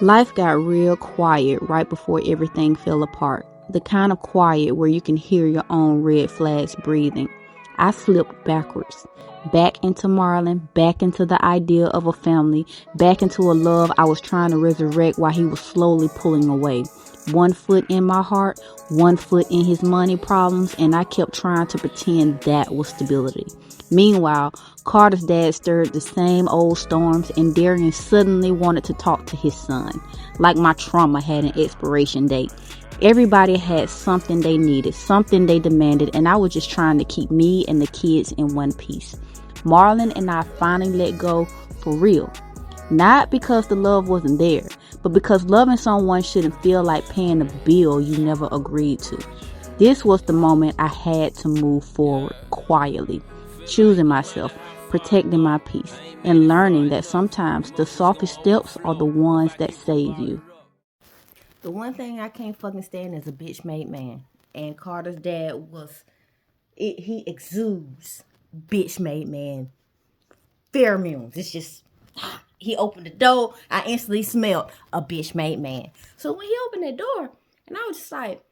Life got real quiet right before everything fell apart. The kind of quiet where you can hear your own red flags breathing. I slipped backwards. Back into Marlon, back into the idea of a family, back into a love I was trying to resurrect while he was slowly pulling away. 1 foot in my heart, 1 foot in his money problems, and I kept trying to pretend that was stability. Meanwhile, Carter's dad stirred the same old storms, and Darian suddenly wanted to talk to his son, like my trauma had an expiration date. Everybody had something they needed, something they demanded, and I was just trying to keep me and the kids in one piece. Marlon and I finally let go for real. Not because the love wasn't there, but because loving someone shouldn't feel like paying a bill you never agreed to. This was the moment I had to move forward quietly, choosing myself, protecting my peace, and learning that sometimes the softest steps are the ones that save you. The one thing I can't fucking stand is a bitch made man. And Carter's dad he exudes bitch made man pheromones. It's just, he opened the door, I instantly smelled a bitch made man. So when he opened that door, and I was just like,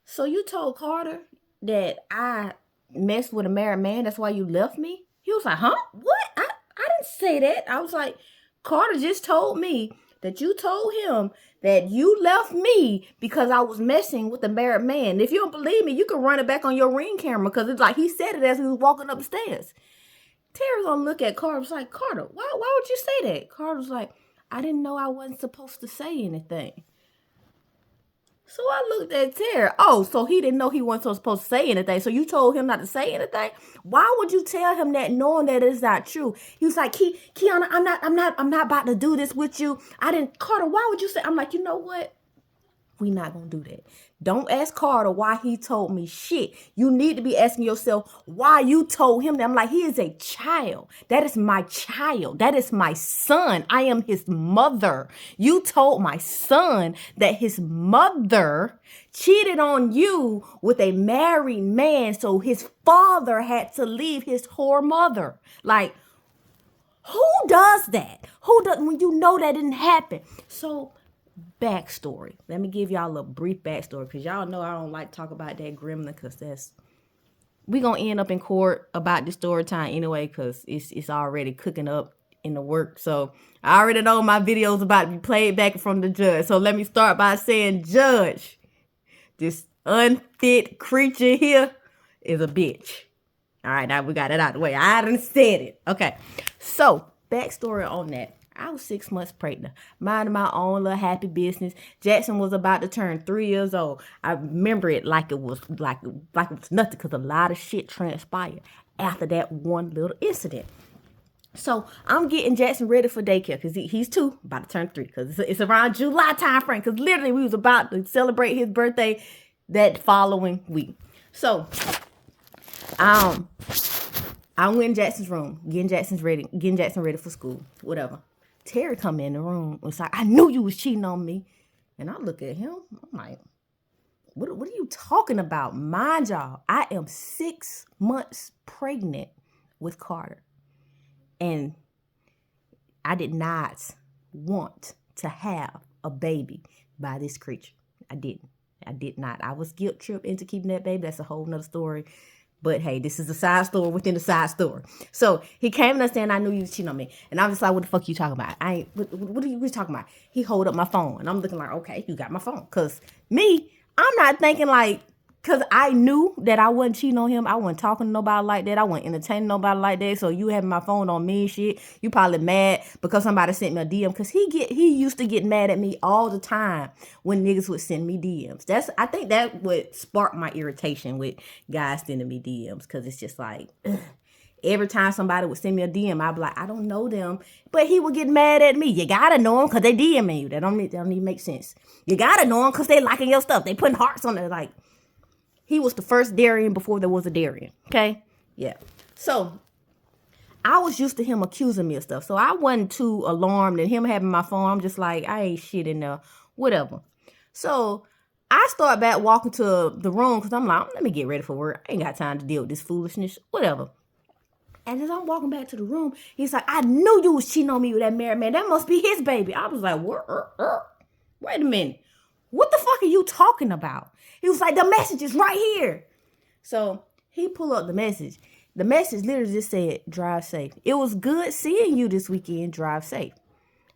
so you told Carter that I messed with a married man, that's why you left me? He was like, huh? What? I didn't say that. I was like, Carter just told me that you told him that you left me because I was messing with a married man. If you don't believe me, you can run it back on your Ring camera, because it's like he said it as he was walking up the stairs. Terry's gonna look at Carter, was like, Carter, why would you say that? Carter was like, I didn't know I wasn't supposed to say anything. So I looked at Terry. Oh, so he didn't know he wasn't supposed to say anything. So you told him not to say anything? Why would you tell him that knowing that it's not true? He was like, Kiana, I'm not about to do this with you. Carter, why would you say? I'm like, you know what? We not gonna do that. Don't ask Carter why he told me shit. You need to be asking yourself why you told him that. I'm like, he is a child. That is my child. That is my son. I am his mother. You told my son that his mother cheated on you with a married man, so his father had to leave his whore mother. Like, who does that? Who does, when you know that didn't happen? So, backstory. Let me give y'all a brief backstory, because y'all know I don't like to talk about that gremlin, because we gonna end up in court about the story time anyway, because it's already cooking up in the work. So I already know my video's about to be played back from the judge. So let me start by saying, Judge, this unfit creature here is a bitch. All right, now we got it out of the way. I done said it. Okay, so backstory on that. I was 6 months pregnant, minding my own little happy business. Jackson was about to turn 3 years old. I remember it like it was nothing, because a lot of shit transpired after that one little incident. So I'm getting Jackson ready for daycare, because he's 2, about to turn 3, because it's around July time frame, because literally we was about to celebrate his birthday that following week. So I went in Jackson's room, getting Jackson ready for school, whatever. Terry come in the room and was like, I knew you was cheating on me. And I look at him, I'm like, what are you talking about? Mind y'all, I am 6 months pregnant with Carter. And I did not want to have a baby by this creature. I didn't. I did not. I was guilt tripped into keeping that baby. That's a whole nother story. But hey, this is a side story within the side story. So he came and saying, I knew you was cheating on me. And I'm just like, what the fuck you talking about? What are you talking about? He hold up my phone. And I'm looking like, okay, you got my phone. Because me, I'm not thinking like, because I knew that I wasn't cheating on him. I wasn't talking to nobody like that. I wasn't entertaining nobody like that. So you having my phone on me and shit. You probably mad because somebody sent me a DM. Because he used to get mad at me all the time when niggas would send me DMs. I think that would spark my irritation with guys sending me DMs. Because it's just like, ugh. Every time somebody would send me a DM, I'd be like, I don't know them. But he would get mad at me. You gotta know them because they DMing you. That don't even make sense. You gotta know them because they liking your stuff. They putting hearts on it. Like, he was the first Darian before there was a Darian. Okay? Yeah. So I was used to him accusing me of stuff. So I wasn't too alarmed at him having my phone. I'm just like, I ain't shit in there. Whatever. So I start back walking to the room because I'm like, let me get ready for work. I ain't got time to deal with this foolishness. Whatever. And as I'm walking back to the room, he's like, I knew you was cheating on me with that married man. That must be his baby. I was like, what? wait a minute. What the fuck are you talking about? He was like, the message is right here. So he pulled up the message. The message literally just said, drive safe. It was good seeing you this weekend. Drive safe.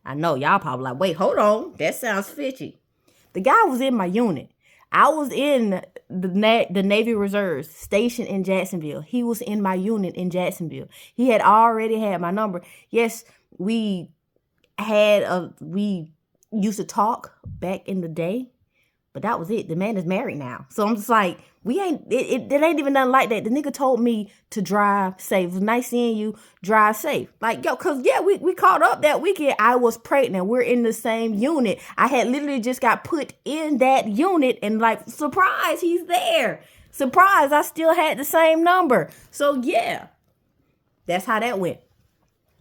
I know y'all probably like, wait, hold on. That sounds fishy. The guy was in my unit. I was in the Navy Reserves stationed in Jacksonville. He was in my unit in Jacksonville. He had already had my number. Yes, we used to talk back in the day, but that was it. The man is married now. So I'm just like, it ain't even nothing like that. The nigga told me to drive safe. It was nice seeing you. Drive safe. Like, yo, cause yeah, we caught up that weekend. I was pregnant. We're in the same unit. I had literally just got put in that unit and like, surprise, he's there. Surprise, I still had the same number. So yeah, that's how that went.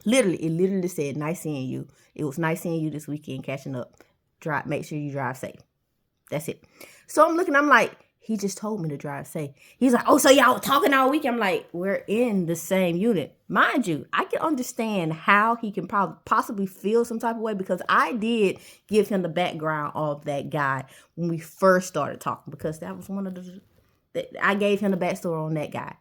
It literally said, nice seeing you. It was nice seeing you this weekend, catching up. Make sure you drive safe. That's it. So I'm like, he just told me to drive safe. He's like, oh, so y'all were talking all week? I'm like, we're in the same unit. Mind you, I can understand how he can possibly feel some type of way because I did give him the background of that guy when we first started talking because that was I gave him the backstory on that guy.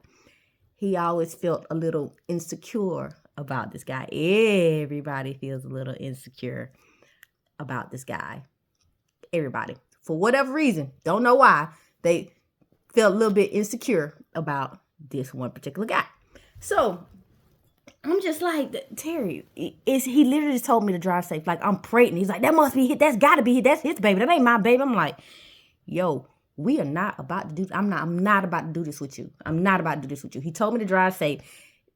He always felt a little insecure about this guy. Everybody feels a little insecure about this guy. Everybody. For whatever reason. Don't know why. They felt a little bit insecure about this one particular guy. So I'm just like, Terry, he literally just told me to drive safe. Like, I'm pregnant. He's like, that must be his. That's got to be his. That's his baby. That ain't my baby. I'm like, yo, we are not about to do. I'm not about to do this with you. I'm not about to do this with you. He told me to drive safe.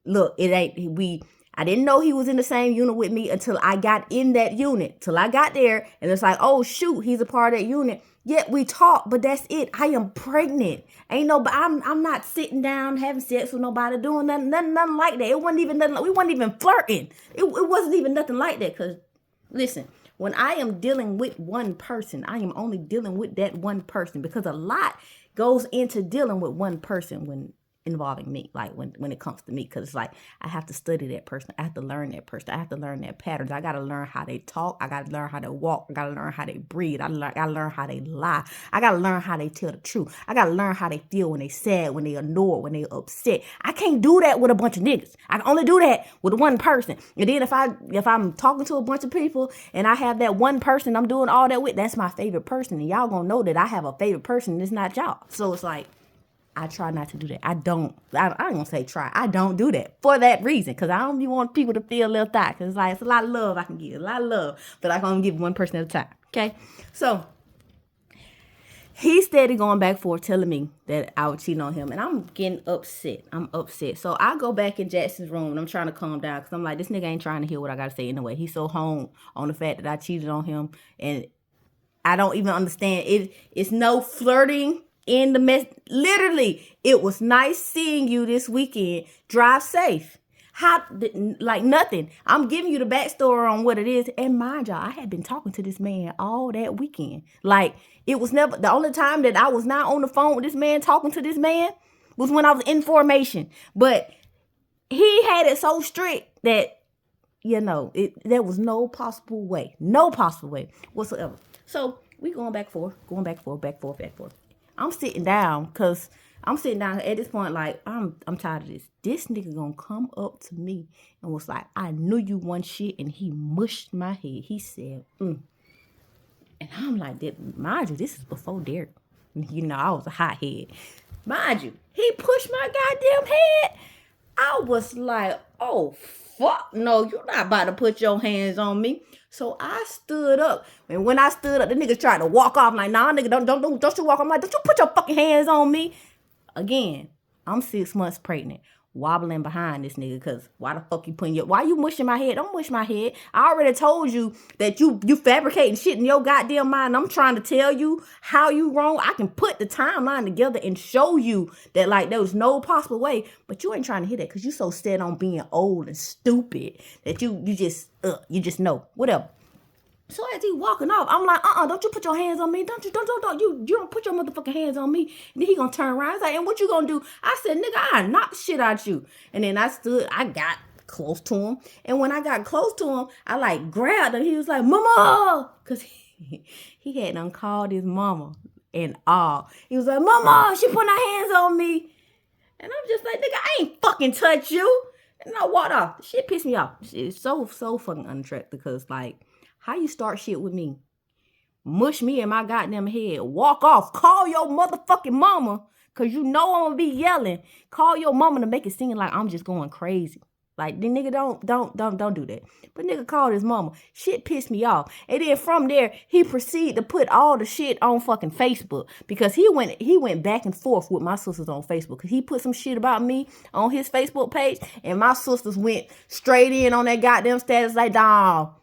Look, I didn't know he was in the same unit with me until I got in that unit. Till I got there, and it's like, oh shoot, he's a part of that unit. Yet we talk, but that's it. I am pregnant. I'm not sitting down having sex with nobody, doing nothing like that. It wasn't even nothing. We wasn't even flirting. It wasn't even nothing like that. Cause listen, when I am dealing with one person, I am only dealing with that one person because a lot goes into dealing with one person when involving me, like when it comes to me, because it's like I have to study that person. I have to learn that person. I have to learn their patterns. I got to learn how they talk. I got to learn how they walk. I got to learn how they breathe. I got to learn how they lie. I got to learn how they tell the truth. I got to learn how they feel when they sad, when they annoyed, when they upset. I can't do that with a bunch of niggas. I can only do that with one person. And then if I'm talking to a bunch of people and I have that one person I'm doing all that with, that's my favorite person. And y'all gonna know that I have a favorite person and it's not y'all. So it's like, I try not to do that. I ain't gonna say try. I don't do that for that reason. Because I don't even want people to feel left out. Because it's a lot of love I can give. A lot of love. But I can only give one person at a time. Okay? So, he steady going back and forth telling me that I was cheating on him. And I'm getting upset. I'm upset. So, I go back in Jackson's room and I'm trying to calm down. Because I'm like, this nigga ain't trying to hear what I got to say anyway. He's so hung on the fact that I cheated on him. And I don't even understand. It's no flirting in the mess. Literally, it was nice seeing you this weekend. Drive safe. Like nothing. I'm giving you the backstory on what it is. And mind y'all, I had been talking to this man all that weekend. Like, it was never, the only time that I was not on the phone with this man, talking to this man, was when I was in formation. But he had it so strict that, there was no possible way whatsoever. So we going back and forth. I'm sitting down at this point like, I'm tired of this. This nigga gonna come up to me and was like, I knew you one shit, and he mushed my head. He said, And I'm like, mind you, this is before Derek. I was a hothead. Mind you, he pushed my goddamn head. I was like, oh, fuck no, you're not about to put your hands on me. So I stood up. And when I stood up, the nigga tried to walk off. I'm like, nah, nigga, don't you walk. I'm like, don't you put your fucking hands on me. Again, I'm 6 months pregnant, wobbling behind this nigga, because why the fuck why you mushing my head? Don't mush my head. I already told you that you fabricating shit in your goddamn mind. I'm trying to tell you how you wrong. I can put the timeline together and show you that, like, there was no possible way, but you ain't trying to hear that because you so set on being old and stupid that you just know, whatever. So as he walking off, I'm like, don't you put your hands on me. Don't you don't put your motherfucking hands on me. And then he gonna turn around. He's like, and what you gonna do? I said, nigga, I knock the shit out you. And then I got close to him. And when I got close to him, I like grabbed him. He was like, mama, because He had done called his mama and all. He was like, Mama, she put her hands on me. And I'm just like, nigga, I ain't fucking touch you. And I walked off. Shit pissed me off. It's so fucking unattractive because, like, how you start shit with me? Mush me in my goddamn head. Walk off. Call your motherfucking mama because you know I'm going to be yelling. Call your mama to make it seem like I'm just going crazy. Like, the nigga don't do that. But nigga called his mama. Shit pissed me off. And then from there, he proceeded to put all the shit on fucking Facebook. Because he went back and forth with my sisters on Facebook. Because he put some shit about me on his Facebook page. And my sisters went straight in on that goddamn status like,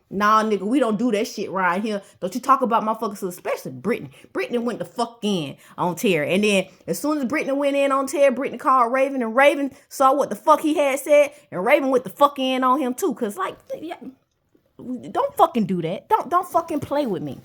nah, nigga, we don't do that shit right here. Don't you talk about my fucking sister, especially Brittany. Brittany went the fuck in on Terry. And then as soon as Brittany went in on Terry, Brittany called Raven. And Raven saw what the fuck he had said. And Raven went the fuck in on him too. Because, like, yeah, don't fucking do that. Don't fucking play with me.